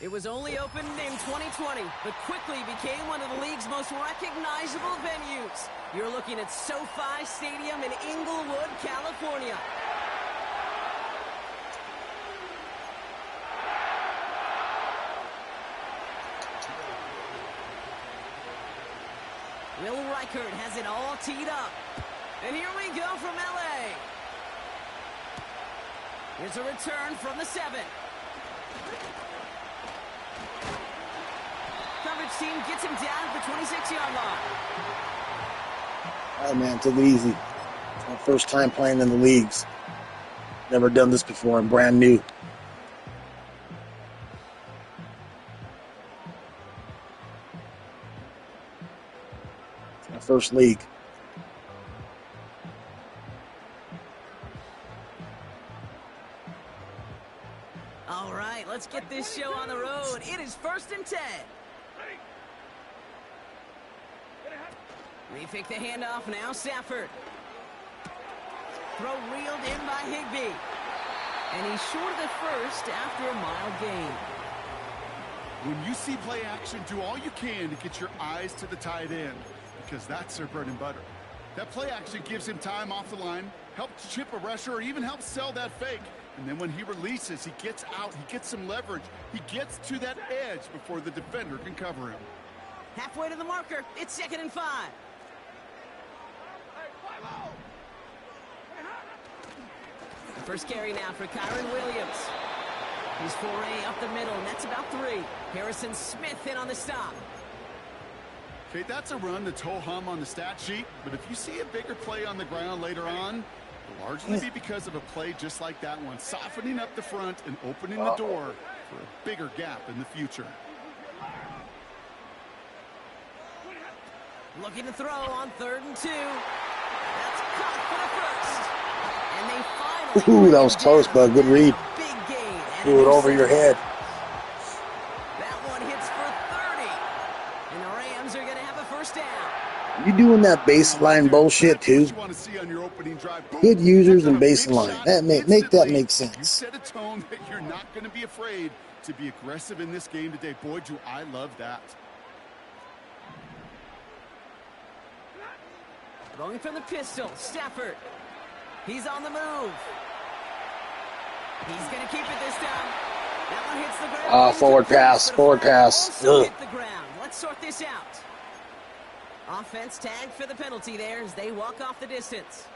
It was only opened in 2020, but quickly became one of the league's most recognizable venues. You're looking at SoFi Stadium in Inglewood, California. Will Reichert has it all teed up. And here we go from LA. Here's a return from the 7. Coverage team gets him down at the 26-yard line. All right, man, take it easy. It's my first time playing in the leagues. Never done this before. I'm brand new. It's my first league. All right, let's get this show on the road. It is 1st and 10. They fake the handoff now, Stafford. Throw reeled in by Higbee. And he's short of the first after a mild gain. When you see play action, do all you can to get your eyes to the tight end, because that's their bread and butter. That play action gives him time off the line, helps chip a rusher, or even helps sell that fake. And then when he releases, he gets out, he gets some leverage. He gets to that edge before the defender can cover him. Halfway to the marker, it's 2nd and 5. The first carry now for Kyron Williams. He's foray up the middle, and that's about 3. Harrison Smith in on the stop. Okay, that's a run that's ho-hum on the stat sheet, but if you see a bigger play on the ground later on, it'll largely be because of a play just like that one, softening up the front and opening the door for a bigger gap in the future. Looking to throw on 3rd and 2. That's caught for the first. And they finally... Ooh, that was close, bud. Good read. Big gain. Threw it over your head. That one hits for 30. And the Rams are going to have a first down. You doing that baseline bullshit too? Hit users and baseline. Make that make sense. You set a tone that you're not going to be afraid to be aggressive in this game today. Boy, do I love that. Going from the pistol, Stafford. He's on the move. He's going to keep it this time. That one hits the ground. Forward pass. Forward pass. Hit the ground. Let's sort this out. Offense tagged for the penalty there as they walk off the distance.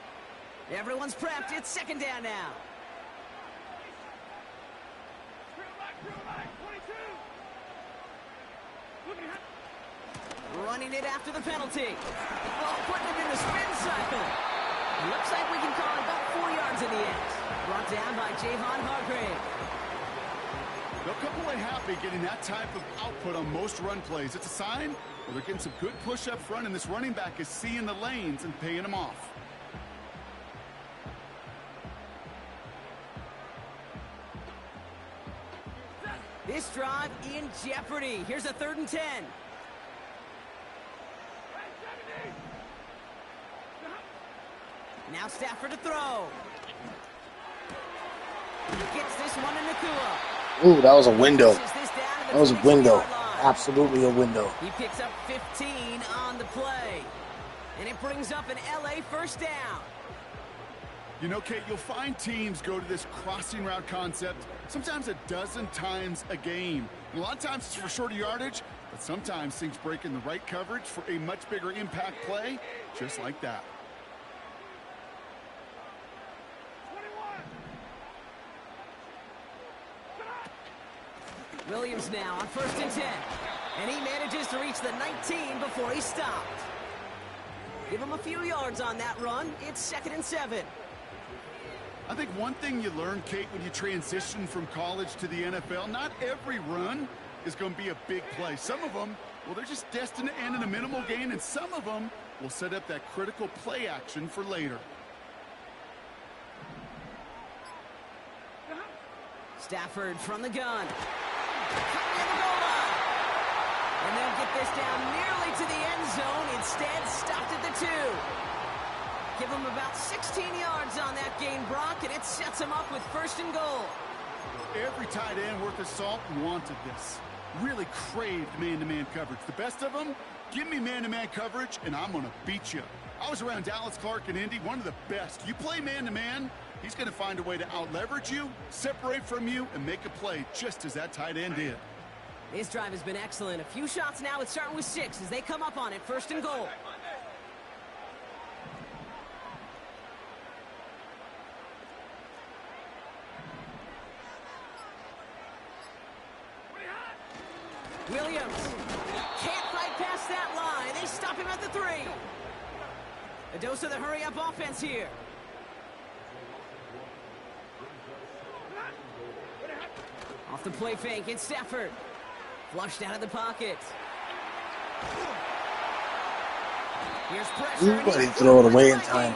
Everyone's prepped. It's 2nd down now. Running it after the penalty. Well, putting him in the spin cycle. Looks like we can call it about 4 yards in the end. Brought down by Javon Hargrave. They'll come away happy getting that type of output on most run plays. It's a sign where they're getting some good push up front, and this running back is seeing the lanes and paying them off. This drive in jeopardy. Here's a 3rd and 10. Now Stafford to throw. He gets this one in Nakua. Ooh, that was a window. That was a window. Absolutely a window. He picks up 15 on the play. And it brings up an LA first down. You know, Kate, you'll find teams go to this crossing route concept sometimes a dozen times a game. And a lot of times it's for shorter yardage, but sometimes things break in the right coverage for a much bigger impact play, just like that. Williams now on 1st and 10. And he manages to reach the 19 before he stopped. Give him a few yards on that run. It's 2nd and 7. I think one thing you learn, Kate, when you transition from college to the NFL, not every run is going to be a big play. Some of them, well, they're just destined to end in a minimal gain, and some of them will set up that critical play action for later. Stafford from the gun. Coming in the goal line. And they'll get this down nearly to the end zone. Instead, stopped at the 2. Give him about 16 yards on that gain, Brock, and it sets him up with 1st and goal. Every tight end worth his salt wanted this. Really craved man-to-man coverage. The best of them, give me man-to-man coverage, and I'm going to beat you. I was around Dallas Clark and Indy, one of the best. You play man-to-man, he's going to find a way to out-leverage you, separate from you, and make a play just as that tight end did. This drive has been excellent. A few shots now. It's starting with 6 as they come up on it. 1st and goal. Williams can't fight past that line. They stop him at the 3. A dose of the hurry-up offense here. Off the play fake, it's Stafford. Flushed out of the pocket. Here's pressure. Ooh, but he throw it away in time.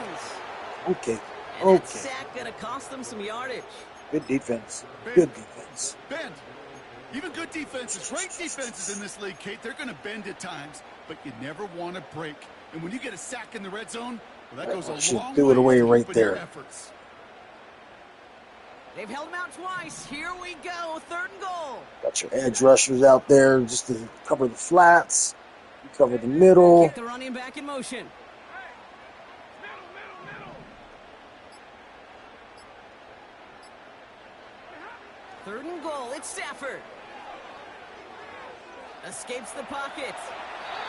Okay. And that sack gonna cost them some yardage. Good defense. Good defense. Bend. Even good defenses, great defenses in this league, Kate, they're going to bend at times, but you never want to break. And when you get a sack in the red zone, well, that goes a long way. Threw it away right to there. your efforts. They've held him out twice. Here we go. 3rd and goal. Got your edge rushers out there just to cover the flats. You cover the middle. Get the running back in motion. Third and goal. It's Stafford. Escapes the pocket.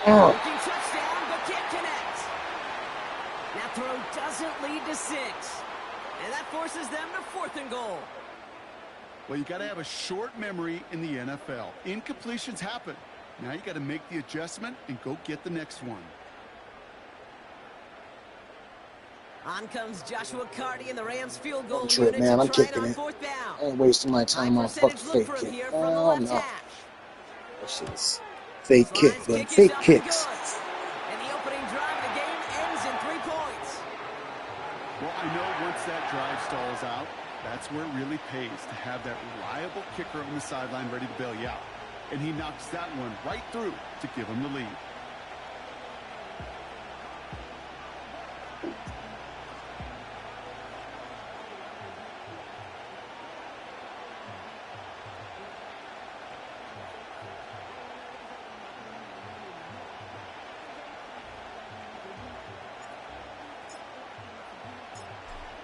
Looking touchdown, but can't connect. That throw doesn't lead to 6. And that forces them to 4th and goal. Well, you got to have a short memory in the NFL. Incompletions happen. Now you got to make the adjustment and go get the next one. On comes Joshua Carty in the Rams field goal Trip, unit man, to I'm try it kicking on it. 4th down. I ain't wasting my time on fucking fake kick. Oh, no. That shit's fake kick, man. Fake kicks. And the opening drive of the game ends in 3 points. Well, I know once that drive stalls out, that's where it really pays to have that reliable kicker on the sideline ready to bail you out. And he knocks that one right through to give him the lead.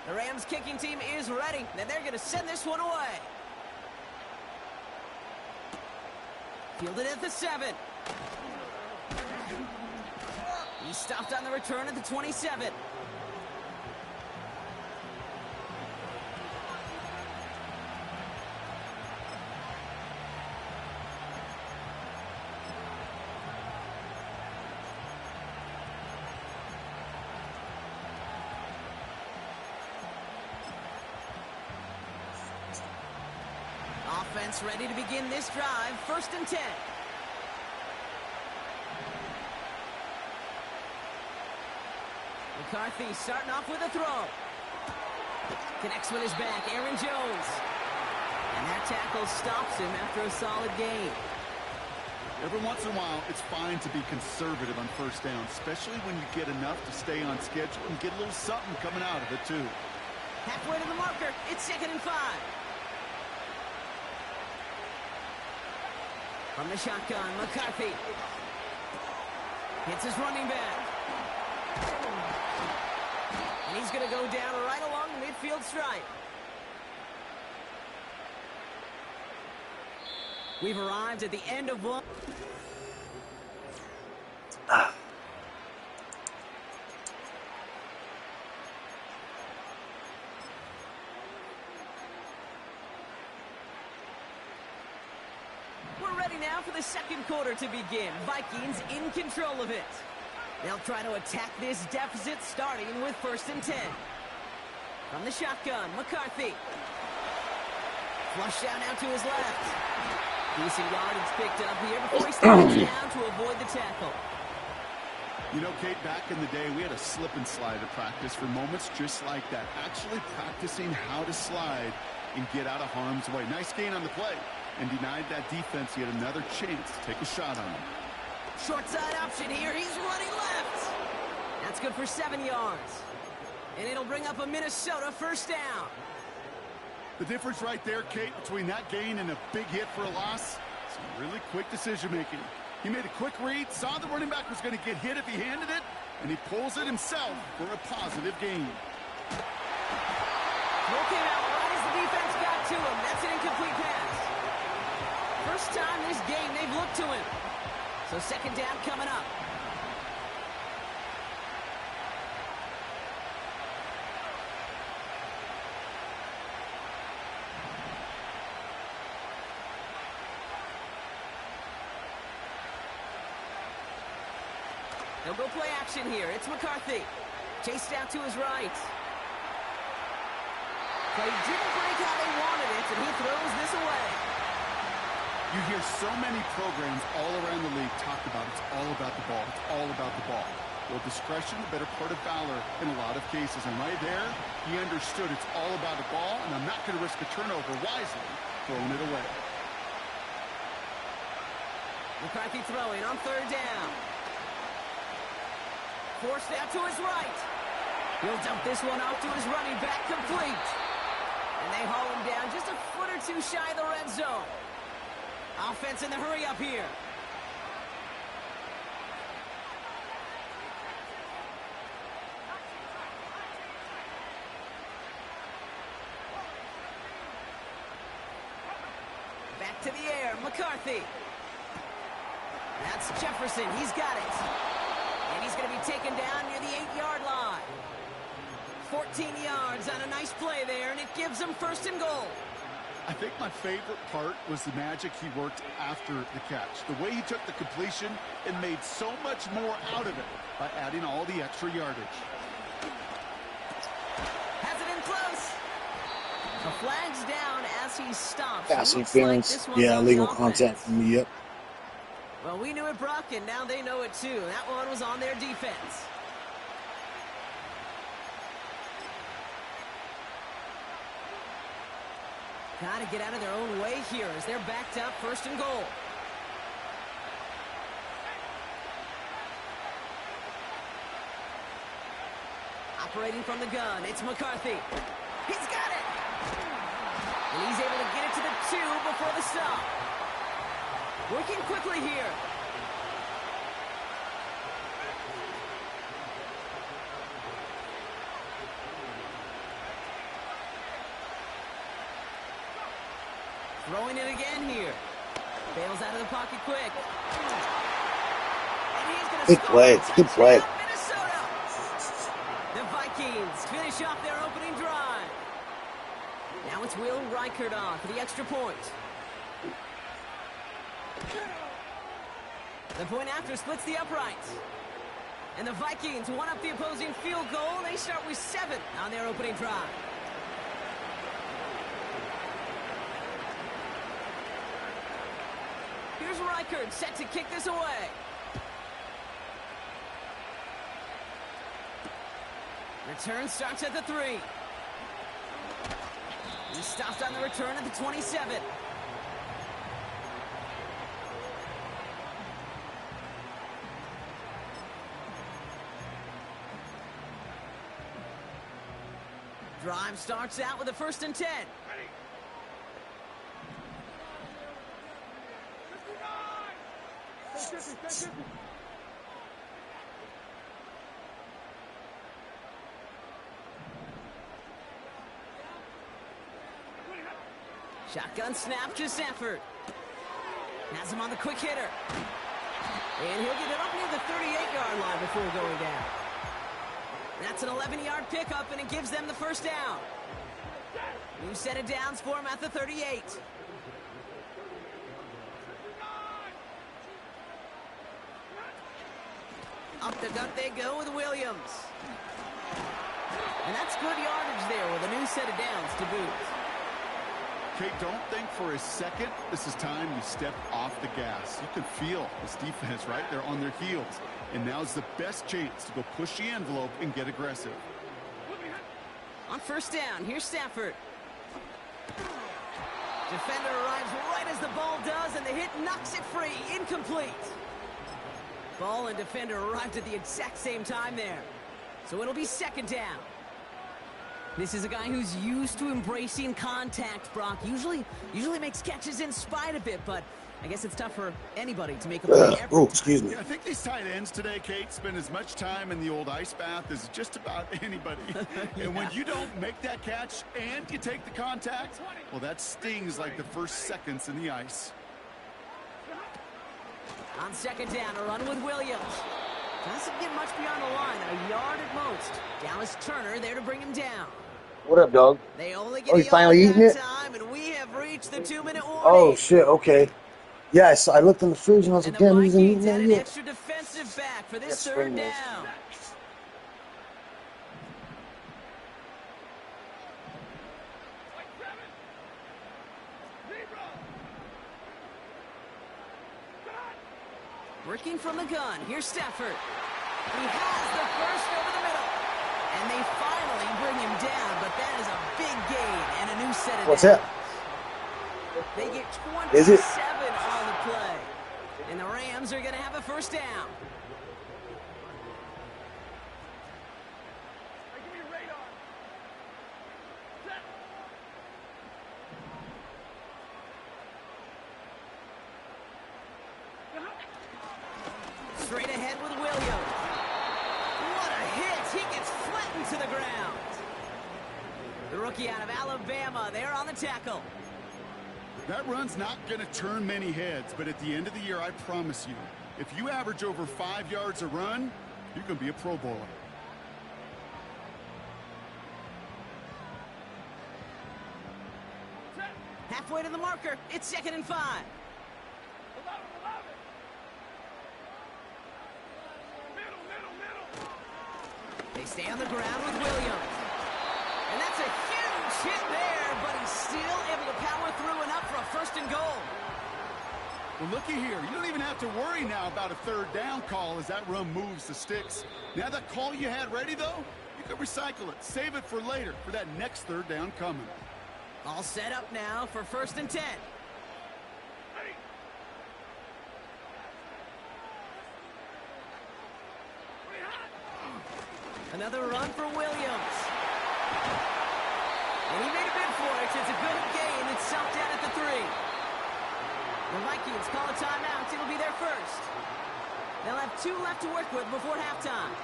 The Rams kicking team is ready, and they're going to send this one away. Fielded at the 7. He stopped on the return at the 27. Offense ready to begin this drive. 1st and 10. McCarthy starting off with a throw. Connects with his back. Aaron Jones. And that tackle stops him after a solid gain. Every once in a while, it's fine to be conservative on 1st down, especially when you get enough to stay on schedule and get a little something coming out of it, too. Halfway to the marker. It's 2nd and 5. From the shotgun, McCarthy. Hits his running back. And he's going to go down right along the midfield stripe. We've arrived at the end of one. We're ready now for the 2nd quarter to begin. Vikings in control of it. They'll try to attack this deficit starting with 1st and 10. From the shotgun, McCarthy. Flush down out to his left. Decent yardage picked up here before he steps down to avoid the tackle. You know, Kate, back in the day, we had a slip and slide at practice for moments just like that. Actually practicing how to slide and get out of harm's way. Nice gain on the play. And denied that defense yet another chance to take a shot on him. Short side option here. He's running left. That's good for 7 yards. And it'll bring up a Minnesota 1st down. The difference right there, Kate, between that gain and a big hit for a loss, some really quick decision-making. He made a quick read, saw the running back was going to get hit if he handed it, and he pulls it himself for a positive gain. Throw came out right as the defense got to him. That's an incomplete pass. First time this game they've looked to him. So second down coming up. They'll go play action here. It's McCarthy. Chased out to his right. Play didn't break how they wanted it, and he throws this away. You hear so many programs all around the league talk about it's all about the ball. It's all about the ball. Well, discretion, the better part of valor in a lot of cases. And right there, he understood it's all about the ball, and I'm not going to risk a turnover wisely, throwing it away. McCarthy throwing on third down. Forced out to his right. He'll dump this one off to his running back, complete. And they haul him down just a foot or two shy of the red zone. Offense in the hurry up here. Back to the air, McCarthy. That's Jefferson, he's got it. And he's going to be taken down near the 8-yard line. 14 yards on a nice play there, and it gives him first and goal. I think my favorite part was the magic he worked after the catch. The way he took the completion and made so much more out of it by adding all the extra yardage. Has it in close. The flag's down as he stops. Pass interference. Like yeah, legal contact from me. Yep. Well, we knew it, Brock, and now they know it too. That one was on their defense. Got to get out of their own way here as they're backed up, first and goal. Operating from the gun, it's McCarthy. He's got it! And he's able to get it to the 2 before the stop. Working quickly here. Throwing it again here. Bails out of the pocket quick. And he's going to Good play. Good play. Minnesota. The Vikings finish off their opening drive. Now it's Will Reichert on for the extra point. The point after splits the uprights. And the Vikings one up the opposing field goal. They start with 7 on their opening drive. Here's Reichert set to kick this away. Return starts at the 3. He stopped on the return at the 27. Drive starts out with a 1st and 10. Shotgun snap to Sanford. Has him on the quick hitter. And he'll get it up near the 38-yard line before going down. That's an 11-yard pickup, and it gives them the first down. New set of downs for him at the 38. Up the gut they go with Williams. And that's good yardage there with a new set of downs to boot. Kate, don't think for a second this is time you step off the gas. You can feel this defense right there on their heels. And now's the best chance to go push the envelope and get aggressive. On first down, here's Stafford. Defender arrives right as the ball does, and the hit knocks it free. Incomplete. Ball and defender arrived at the exact same time there. So it'll be second down. This is a guy who's used to embracing contact, Brock. Usually makes catches in spite of it, but I guess it's tough for anybody to make a play every Oh, excuse me. Yeah, I think these tight ends today, Kate, spend as much time in the old ice bath as just about anybody. Yeah. And when you don't make that catch and you take the contact, well, that stings like the first seconds in the ice. On second down, a run with Williams. Doesn't get much beyond the line, a yard at most. Dallas Turner there to bring him down. What up, dog? They only get Oh, you finally eating it? time, and we have reached the 2-minute warning. Oh, shit, okay. Yes, I looked in the fridge and I was like, And the damn, he hasn't eaten Vikings that add an yet. extra defensive back for this Yes, third spring rolls. down. Working from the gun, here's Stafford. He has the first over the middle. And they finally bring him down, but that is a big gain and a new set of What's downs. that? They get 27 Is it? on the play. And the Rams are going to have a first down. Straight ahead with Williams. What a hit. He gets flattened to the ground. The rookie out of Alabama there on the tackle. That run's not going to turn many heads, but at the end of the year, I promise you, if you average over 5 yards a run, you're going to be a Pro Bowler. Halfway to the marker. It's 2nd and 5. They stay on the ground with Williams. And that's a huge hit there, but he's still able to power through enough for a 1st and goal. Well, looky here. You don't even have to worry now about a third down call as that run moves the sticks. Now that call you had ready, though, you can recycle it. Save it for later for that next third down coming. All set up now for 1st and 10. Another run for Williams. And he made a bid for it. It's a good gain. It's stopped down at the 3. The Vikings call a timeout. It'll be their first. They'll have 2 left to work with before halftime.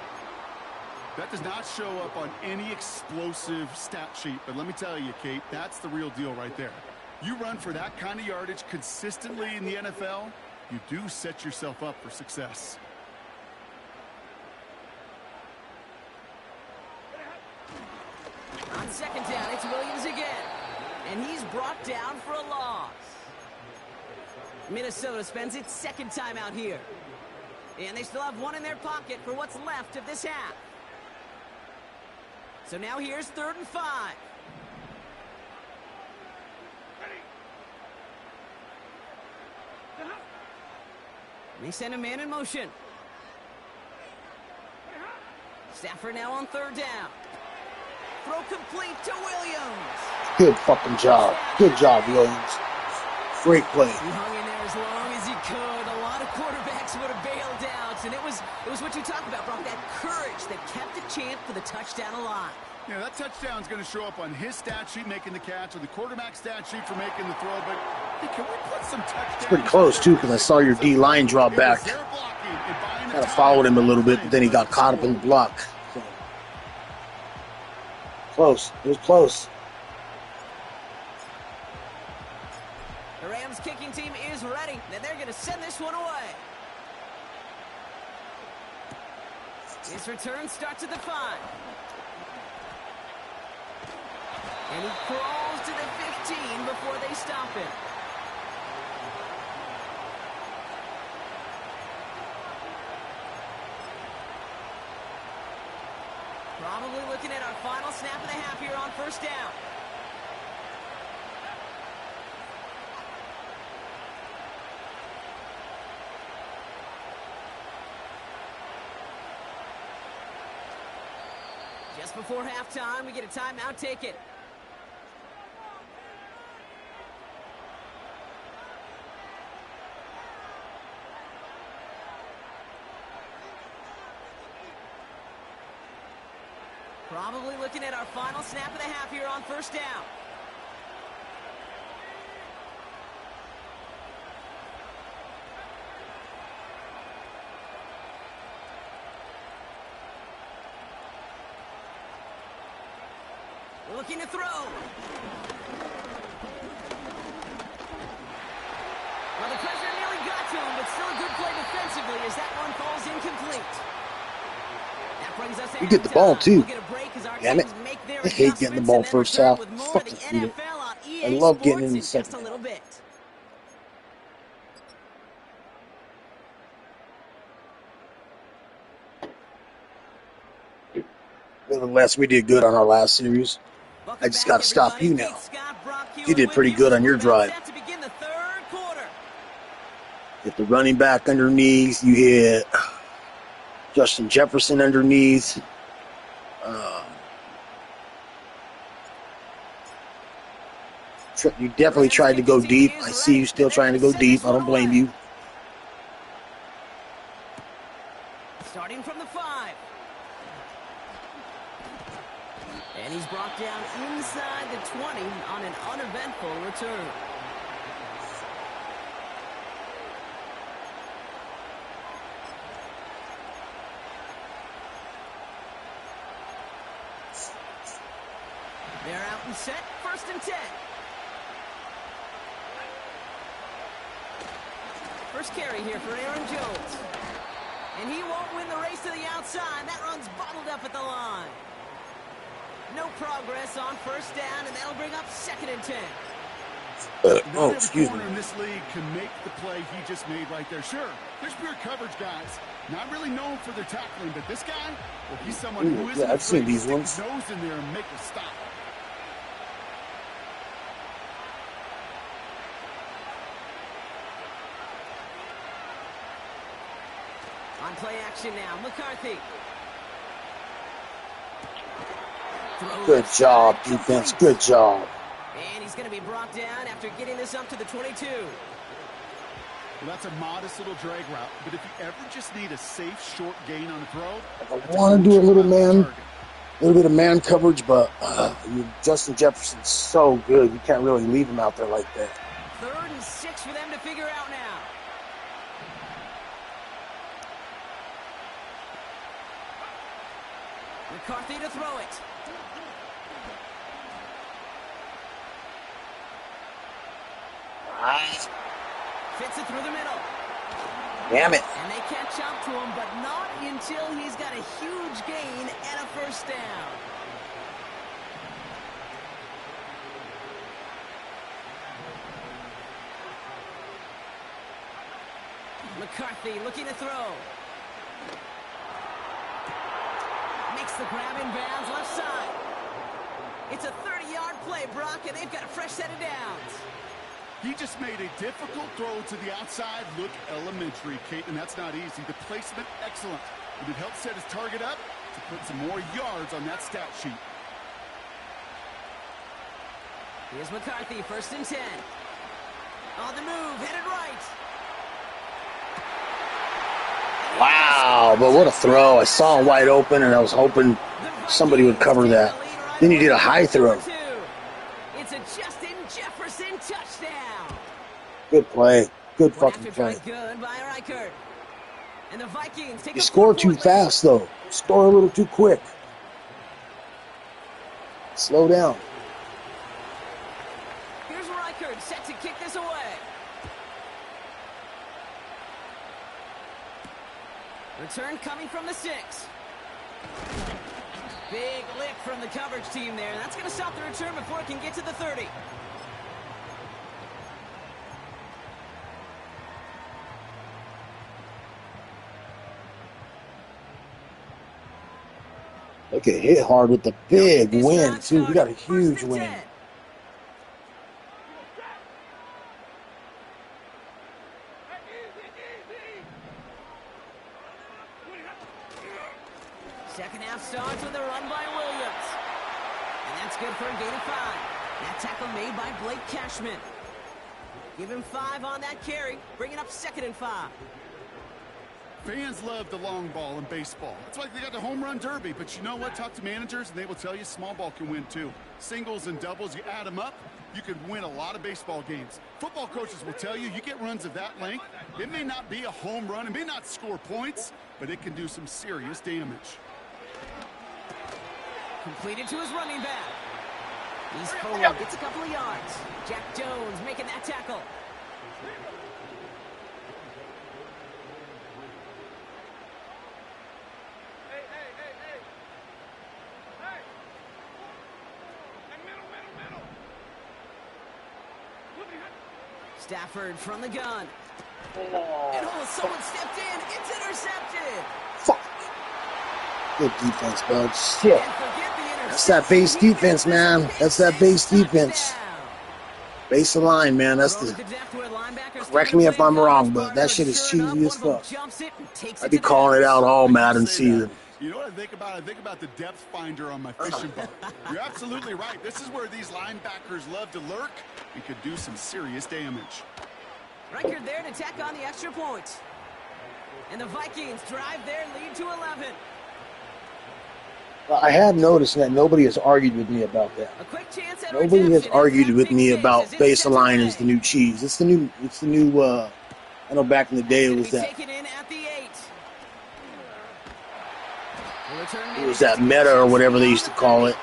That does not show up on any explosive stat sheet, but let me tell you, Kate, that's the real deal right there. You run for that kind of yardage consistently in the NFL, you do set yourself up for success. On second down, it's Williams again. And he's brought down for a loss. Minnesota spends its 2nd timeout here. And they still have 1 in their pocket for what's left of this half. So now here's 3rd and 5. They send a man in motion. Stafford now on 3rd down. Throw complete to Williams. Good fucking job. Good job, Williams. Great play. He hung in there as long as he could. A lot of quarterbacks would have bailed out. And it was what you talked about, Brock, that courage that kept the champ for the touchdown alive. Yeah, that touchdown's going to show up on his stat sheet making the catch or the quarterback stat sheet for making the throw, but hey, can we put some touchdowns? It's pretty close, too, because I saw your D-line drop back. Kind of followed him a little bit, but then he got caught up in the block. So. Close. It was close. The Rams kicking team is ready, and they're going to send this one away. His return starts at the 5. And he crawls to the 15 before they stop him. Probably looking at our final snap of the half here on 1st down. Just before halftime, we get a timeout taken. Probably looking at our final snap of the half here on first down. Looking to throw. Well, the pressure nearly got to him, but still a good play defensively as that one falls incomplete. That brings us You get the ball, too. We'll get a break as our Damn it. teams make their I hate getting the adjustments ball and then first return half. with more of Fucking the hate it. NFL on EA I love getting Sports in the just a second little bit. Nevertheless, we did good on our last series. I just got to stop you now. You did pretty good on your drive. Get the running back underneath. You hit Justin Jefferson underneath. You definitely tried to go deep. I see you still trying to go deep. I don't blame you. Starting from the 5. And he's brought down inside the 20 on an uneventful return. They're out and set. 1st and 10. First carry here for Aaron Jones. And he won't win the race to the outside. That run's bottled up at the line. No progress on first down, and that'll bring up 2nd and 10. Excuse me. In this league can make the play he just made right there. Sure, there's pure coverage guys. Not really known for their tackling, but this guy, well, he's someone who isn't I've seen these stick ones. his nose in there and make a stop. On play action now, McCarthy. Good job, defense. Good job. And he's going to be brought down after getting this up to the 22. Well, that's a modest little drag route, but if you ever just need a safe, short gain on a throw, I want to do a little bit of man coverage, but Justin Jefferson's so good. You can't really leave him out there like that. 3rd and 6 for them to figure out now. McCarthy to throw it. Fits it through the middle. Damn it. And they catch up to him, but not until he's got a huge gain and a 1st down. McCarthy looking to throw. Makes the grab in bounds left side. It's a 30-yard play, Brock, and they've got a fresh set of downs. He just made a difficult throw to the outside look elementary, Kate, and that's not easy. The placement, excellent. But it helped set his target up to put some more yards on that stat sheet. Here's McCarthy, 1st and 10. On the move, headed right. Wow, but what a throw. I saw him wide open, and I was hoping somebody would cover that. Then you did a high throw. It's a Justin Jefferson touchdown. Good play. Good fucking play. Good by Reichert. And the Vikings take You score too fast, though. Score a little too quick. Slow down. Here's Reichert set to kick this away. Return coming from the 6. Big lift from the coverage team there. That's going to stop the return before it can get to the 30. Look at hit hard with the big win, too. We got a huge win. Second half starts with a run by Williams. And that's good for a gain of 5. That tackle made by Blake Cashman. Give him 5 on that carry, bringing up 2nd and 5. Fans love the long ball in baseball. That's why they got the home run derby. But you know what? Talk to managers, and they will tell you small ball can win too. Singles and doubles, you add them up, you can win a lot of baseball games. Football coaches will tell you, you get runs of that length, it may not be a home run, it may not score points, but it can do some serious damage. Completed to his running back. He's forward, gets a couple of yards. Jack Jones making that tackle. Stafford from the gun. And someone stepped in. It's intercepted. Fuck. Good defense, bud. Shit. That's that base defense, man. That's that base defense. Base of line, man. That's the... Correct me if I'm wrong, but that shit is cheesy as fuck. I'd be calling it out all Madden season. You know what I think about? I think about the depth finder on my fishing boat. You're absolutely right. This is where these linebackers love to lurk and could do some serious damage. Record there to tack on the extra points. And the Vikings drive their lead to 11. I have noticed that nobody has argued with me about that. A quick chance at Nobody has argued with me about base of line is the new cheese. It's the new, I know back in the day it was that. It was that meta or whatever they used to call it.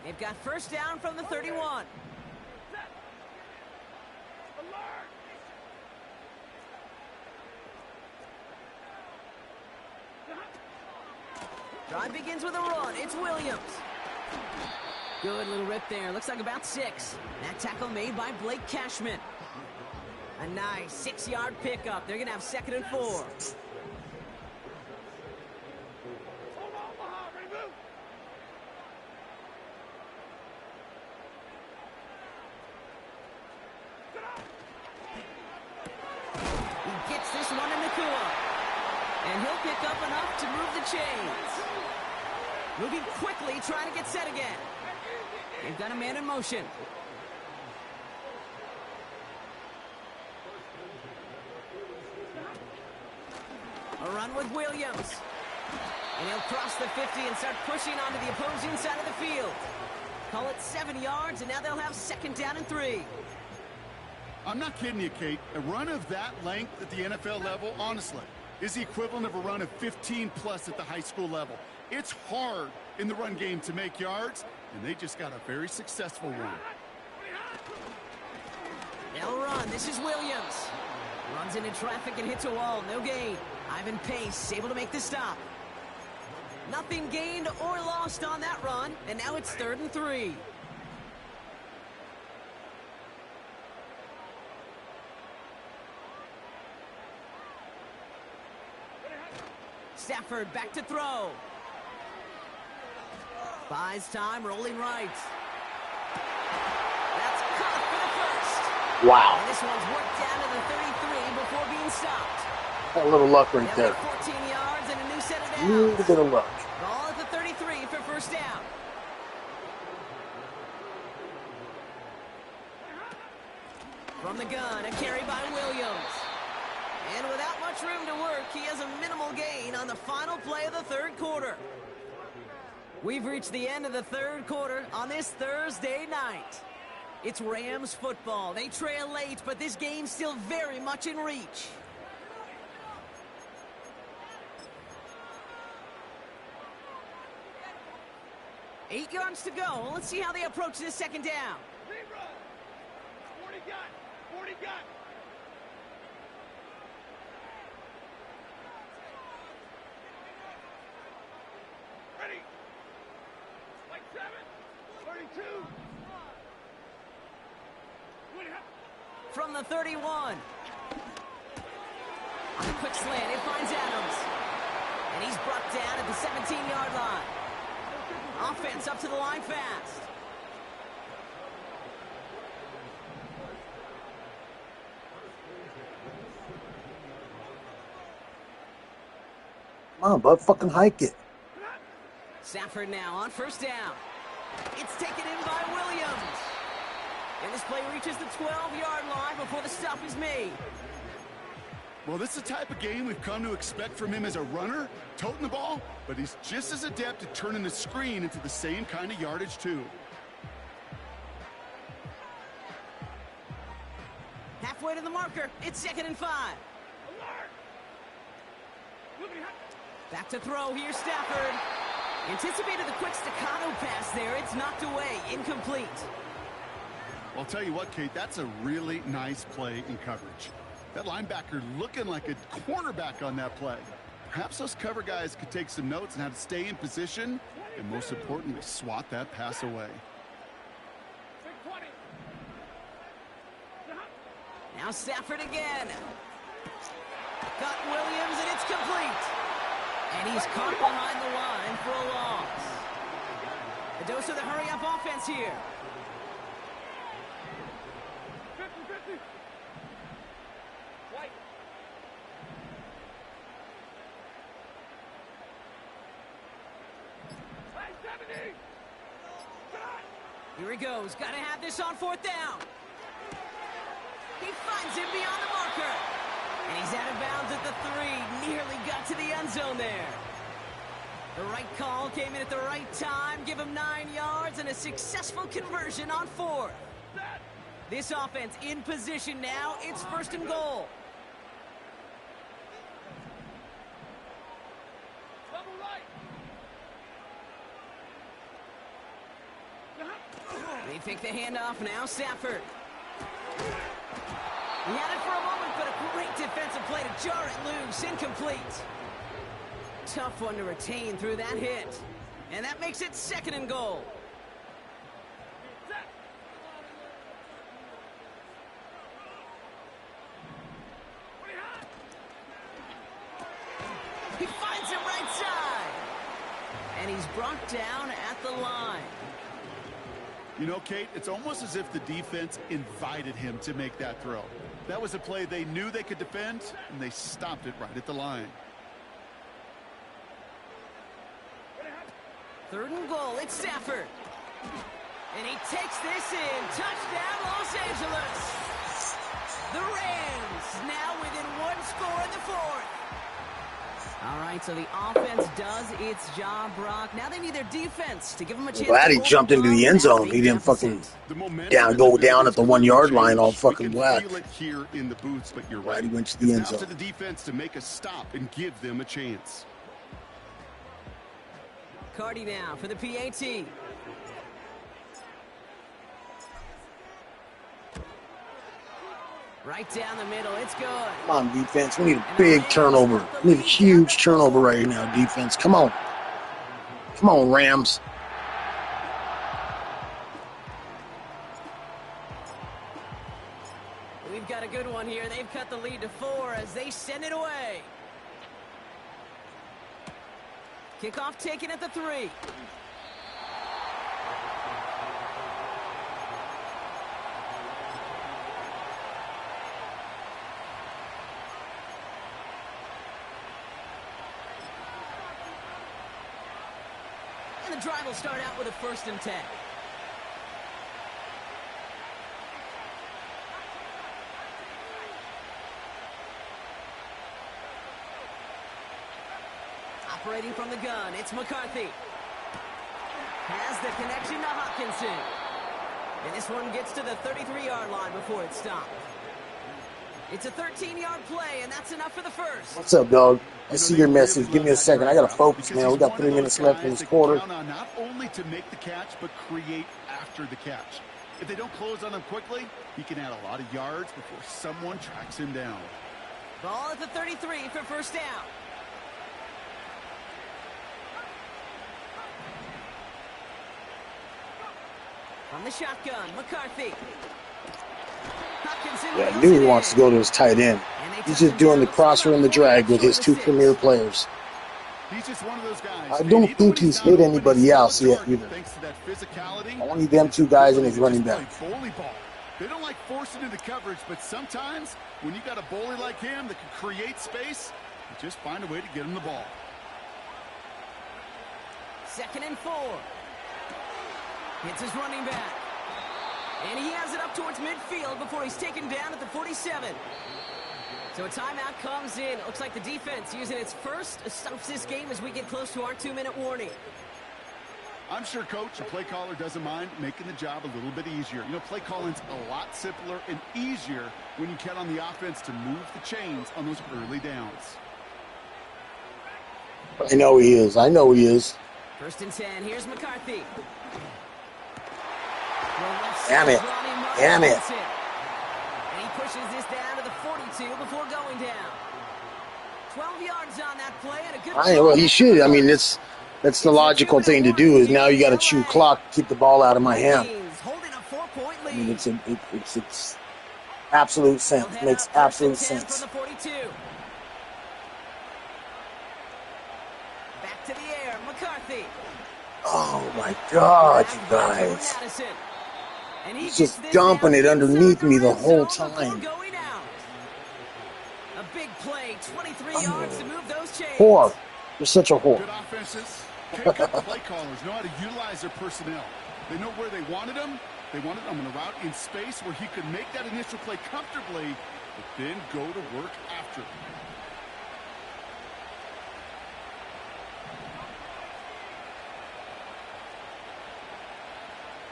They've got first down from the 31. Drive begins with a run. It's Williams. Good little rip there. Looks like about 6. That tackle made by Blake Cashman. A nice 6-yard pickup. They're going to have 2nd and 4. He gets this one in the Nakua. And he'll pick up enough to move the chains. Moving quickly, trying to get set again. They've got a man in motion. A run with Williams. And he'll cross the 50 and start pushing onto the opposing side of the field. Call it 7 yards, and now they'll have 2nd down and 3. I'm not kidding you, Kate. A run of that length at the NFL level, honestly, is the equivalent of a run of 15+ at the high school level. It's hard in the run game to make yards, and they just got a very successful one. They'll run. This is Williams. Runs into traffic and hits a wall. No gain. Ivan Pace able to make the stop. Nothing gained or lost on that run, and now it's 3rd and 3. Stafford back to throw. Buys time, rolling right. That's caught for the first. Wow. And this one's worked down to the 33 before being stopped. Got a little luck right there. 14 yards and a new set of A downs. little bit of luck. Ball at the 33 for first down. From the gun, a carry by Williams. And without much room to work, he has a minimal gain on the final play of the 3rd quarter. We've reached the end of the 3rd quarter on this Thursday night. It's Rams football. They trail late, but this game's still very much in reach. Eight yards to go. Let's see how they approach this 2nd down. 40 gun. 40 gun. Ready. Like 7. 32. From the 31. On a quick slant, it finds Adams. And he's brought down at the 17-yard line. Offense up to the line fast. Come on, bud. Fucking hike it. Stafford now on first down. It's taken in by Williams. And this play reaches the 12-yard line before the stop is made. Well, this is the type of game we've come to expect from him as a runner, toting the ball, but he's just as adept at turning the screen into the same kind of yardage, too. Halfway to the marker. It's 2nd and 5. Back to throw. Here's Stafford. Anticipated the quick staccato pass there. It's knocked away. Incomplete. I'll tell you what, Kate, that's a really nice play in coverage. That linebacker looking like a cornerback on that play. Perhaps those cover guys could take some notes on how to stay in position and, most importantly, swat that pass away. Now Stafford again. Got Williams, and it's complete. And he's caught behind the line for a loss. A dose of the hurry-up offense here. 50-50. White. Hey, 70. Here he goes. Got to have this on 4th down. He finds him beyond the marker. And he's out of bounds at the 3. Nearly got to the end zone there. The right call came in at the right time. Give him 9 yards and a successful conversion on 4th. This offense in position now. It's 1st and goal. Double right. They take the handoff now. Stafford. He had it for a moment, but a great defensive play to jar it loose. Incomplete. Tough one to retain through that hit. And that makes it 2nd and goal. He finds him right side. And he's brought down at the line. You know, Kate, it's almost as if the defense invited him to make that throw. That was a play they knew they could defend, and they stopped it right at the line. 3rd and goal. It's Stafford. And he takes this in. Touchdown, Los Angeles. The Rams now within 1 score in the 4th. All right, so the offense does its job, Brock. Now they need their defense to give them a chance. Glad he jumped into the end zone. He didn't fucking go down at the 1-yard line all fucking black. Feel it here in the boots, but you're right. He went to the end zone. It's up to the defense to make a stop and give them a chance. Cardi now for the PAT. Right down the middle. It's good. Come on, defense. We need a big turnover. We need a huge turnover right now, defense. Come on. Come on, Rams. We've got a good one here. They've cut the lead to 4 as they send it away. Kickoff taken at the 3. And the drive will start out with a 1st and 10. Operating from the gun, it's McCarthy. Has the connection to Hopkinson. And this one gets to the 33-yard line before it's stopped. It's a 13-yard play, and that's enough for the 1st. What's up, dog? I see your message. Give me a second. I got to focus, man. We got 3 minutes left in this quarter. Not only to make the catch, but create after the catch. If they don't close on him quickly, he can add a lot of yards before someone tracks him down. Ball at the 33 for 1st down. From the shotgun, McCarthy. Yeah, I knew he wants to go to his tight end. He's just doing the crosser and the drag with his 2 premier players. He's just one of those guys. I don't think he's hit anybody else yet either. Only them 2 guys and his running back. They don't like forcing into coverage, but sometimes when you got a bully like him that can create space, you just find a way to get him the ball. 2nd and 4. Hits his running back. And he has it up towards midfield before he's taken down at the 47. So a timeout comes in. It looks like the defense using its first stops this game as we get close to our 2-minute warning. I'm sure, Coach, the play caller doesn't mind making the job a little bit easier. You know, play calling's a lot simpler and easier when you count on the offense to move the chains on those early downs. I know he is. I know he is. 1st and 10. Here's McCarthy. Damn it. Damn it. And he pushes this down to the 42 before going down. 12 yards on that play and a good Well, he should. I mean, that's the logical thing to do. Is now you got to chew clock, keep the ball out of my hand. I mean, it's absolute sense. It makes absolute sense. Back to the air, McCarthy. Oh my God, you guys! He's just dumping it underneath me the whole time. A big play, 23 yards to move those chains. Whore. You're such a whore. Good offenses. Play callers know how to utilize their personnel. They know where they wanted them. They wanted them on a route in space where he could make that initial play comfortably, but then go to work after.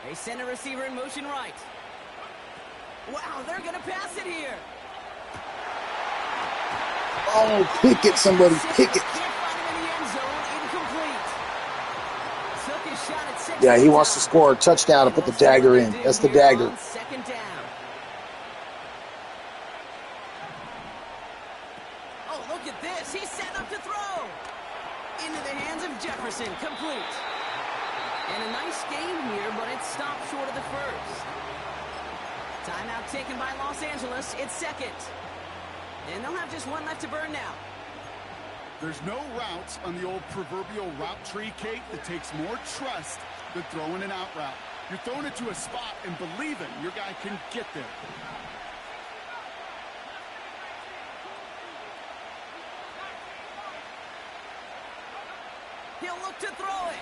They send a receiver in motion right. Wow, they're going to pass it here. Oh, pick it, somebody, pick it. Yeah, he wants to score a touchdown and put the dagger in. That's the dagger. 2nd down. Oh, look at this. He's set up to throw. Into the hands of Jefferson. Complete. And a nice game here, but it stopped short of the first. Timeout taken by Los Angeles. It's 2nd. And they'll have just one left to burn now. There's no routes on the old proverbial route tree, Kate, that takes more trust than throwing an out route. You're throwing it to a spot and believing your guy can get there. He'll look to throw it.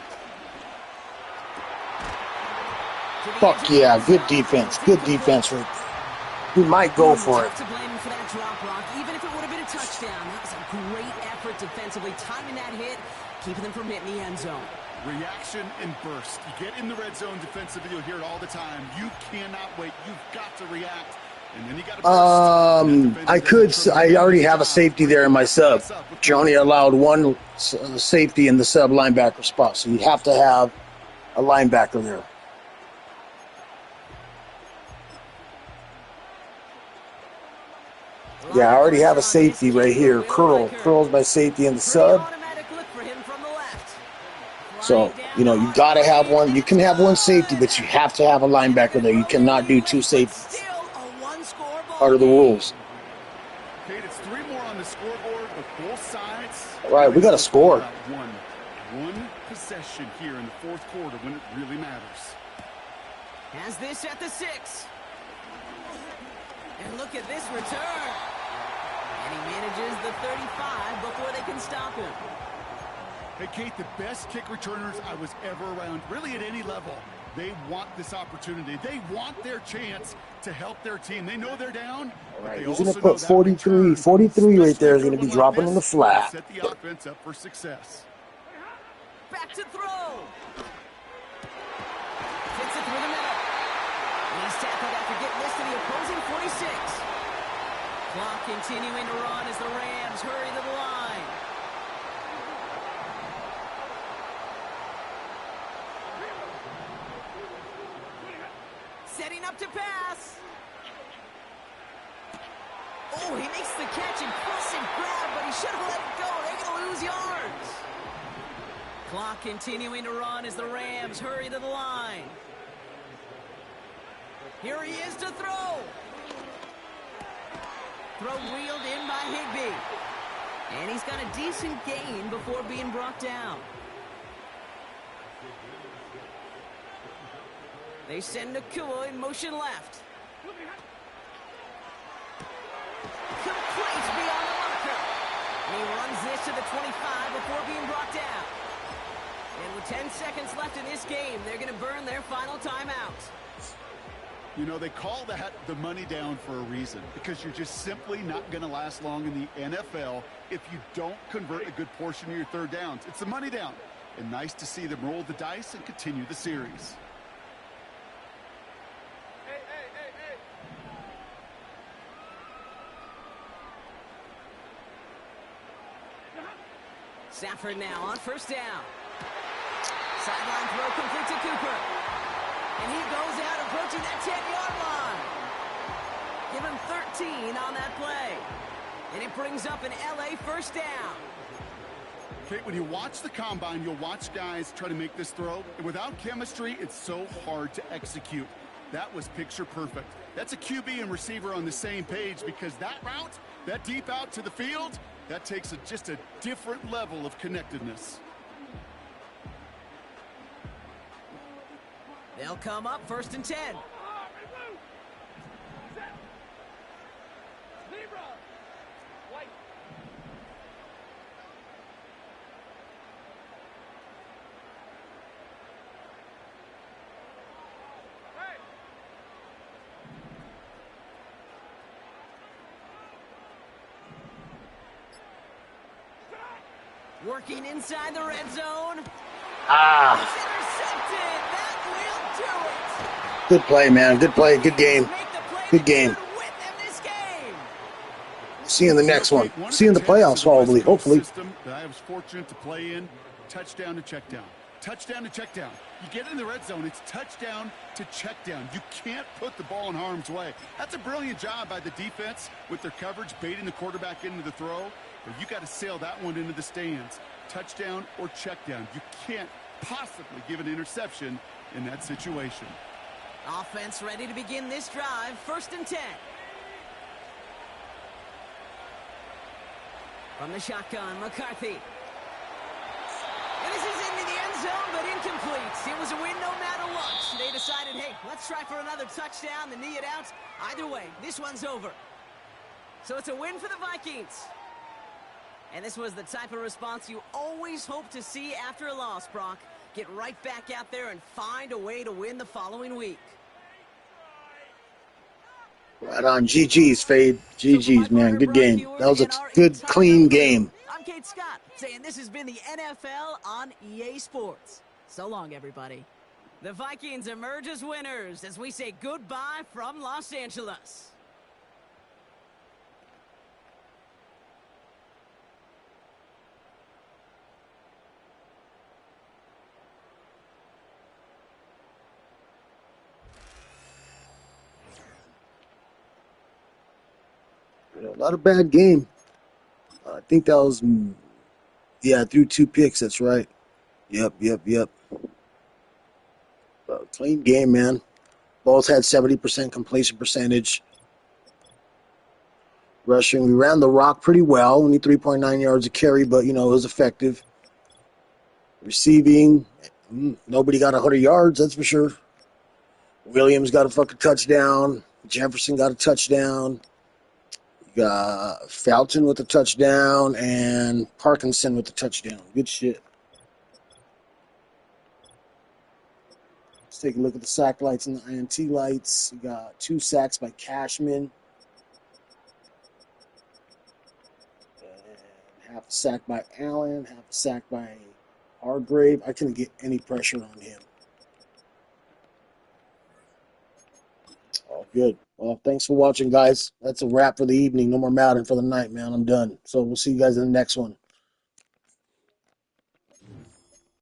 Fuck yeah, good defense. Good defense right there. He might go for it. To blame him for that drop block, even if it would have been a touchdown. That was a great effort defensively, timing that hit, keeping them from hitting the end zone. Reaction and burst. You get in the red zone defensively, you'll hear it all the time. You cannot wait. You've got to react. And then you got to burst. I already have a safety there in my sub. You only allowed one safety in the sub linebacker spot, so you have to have a linebacker there. Yeah, I already have a safety right here. Curl's my safety in the sub. So, you know, you got to have one. You can have one safety, but you have to have a linebacker there. You cannot do two safeties. Part of the rules. Kate, it's 3 more on the scoreboard, but both sides. All right, we got to score. One possession here in the 4th quarter when it really matters. Has this at the 6. And look at this return. And he manages the 35 before they can stop him. Hey, Kate, the best kick returners I was ever around, really at any level, they want this opportunity. They want their chance to help their team. They know they're down. All right, he's going to put 43 right there is going to be dropping in the flat. Set the offense up for success. Back to throw. Hits it through the middle. And he's tackled after getting this to the opposing 46. Clock continuing to run as the Rams hurry to the line. Setting up to pass. Oh, he makes the catch and cross and grab, but he should have let it go. They're going to lose yards. Clock continuing to run as the Rams hurry to the line. Here he is to throw. Throw wheeled in by Higbee. And he's got a decent gain before being brought down. They send Nakua in motion left. Complete beyond the marker. And he runs this to the 25 before being brought down. And with 10 seconds left in this game, they're going to burn their final timeout. You know, they call that the money down for a reason, because you're just simply not going to last long in the NFL if you don't convert a good portion of your third downs. It's the money down. And nice to see them roll the dice and continue the series. Stafford now on first down. Sideline throw complete to Cooper. And he goes out approaching that 10-yard line. Give him 13 on that play. And it brings up an LA first down. Okay, when you watch the combine, you'll watch guys try to make this throw. And without chemistry, it's so hard to execute. That was picture perfect. That's a QB and receiver on the same page, because that route, that deep out to the field, that takes just a different level of connectedness. They'll come up first and 10. Working inside the red zone. It's intercepted. That will do it. Good play, man. Good play. Good game. Good game. See you in the next one. See you in the playoffs, probably. Hopefully. I was fortunate to play in. Touchdown to check down. Touchdown to check down. You get in the red zone, it's touchdown to check down. You can't put the ball in harm's way. That's a brilliant job by the defense with their coverage, baiting the quarterback into the throw. But you got to sail that one into the stands. Touchdown or check down. You can't possibly give an interception in that situation. Offense ready to begin this drive. First and 10. From the shotgun, McCarthy. And this is into the end zone, but incomplete. It was a win no matter what. They decided, hey, let's try for another touchdown, the knee it out. Either way, this one's over. So it's a win for the Vikings. And this was the type of response you always hope to see after a loss, Brock. Get right back out there and find a way to win the following week. Right on. GG's, Fade. GG's, man. Good game. That was a good, clean game. I'm Kate Scott, saying this has been the NFL on EA Sports. So long, everybody. The Vikings emerge as winners as we say goodbye from Los Angeles. Not a bad game. I think that was, yeah, I threw 2 picks. That's right. Yep. Clean game, man. Both had 70% completion percentage. Rushing, we ran the rock pretty well. Only 3.9 yards a carry, but, you know, it was effective. Receiving, nobody got 100 yards, that's for sure. Williams got a fucking touchdown. Jefferson got a touchdown. You got Felton with a touchdown and Parkinson with a touchdown. Good shit. Let's take a look at the sack lights and the INT lights. We got 2 sacks by Cashman. And half a sack by Allen. Half a sack by Hargrave. I couldn't get any pressure on him. All good. Well, thanks for watching, guys. That's a wrap for the evening. No more Madden for the night, man. I'm done. So we'll see you guys in the next one.